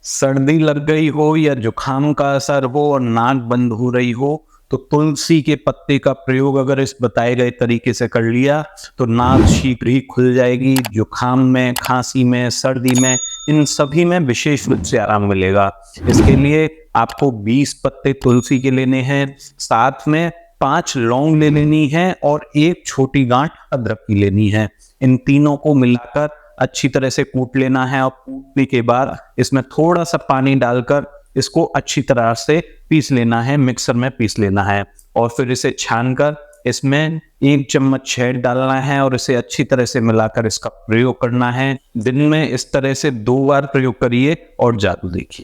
सर्दी लग गई हो या जुकाम का असर हो और नाक बंद हो रही हो, तो तुलसी के पत्ते का प्रयोग अगर इस बताए गए तरीके से कर लिया तो नाक शीघ्र ही खुल जाएगी। जुकाम में, खांसी में, सर्दी में, इन सभी में विशेष रूप से आराम मिलेगा। इसके लिए आपको 20 पत्ते तुलसी के लेने हैं, साथ में 5 लौंग ले लेनी है और एक छोटी गांठ अदरक की लेनी है। इन तीनों को मिलाकर अच्छी तरह से कूट लेना है और कूटने के बाद इसमें थोड़ा सा पानी डालकर इसको अच्छी तरह से पीस लेना है, मिक्सर में पीस लेना है और फिर इसे छानकर इसमें 1 चम्मच शहद डालना है और इसे अच्छी तरह से मिलाकर इसका प्रयोग करना है। दिन में इस तरह से 2 बार प्रयोग करिए और जादू देखिए।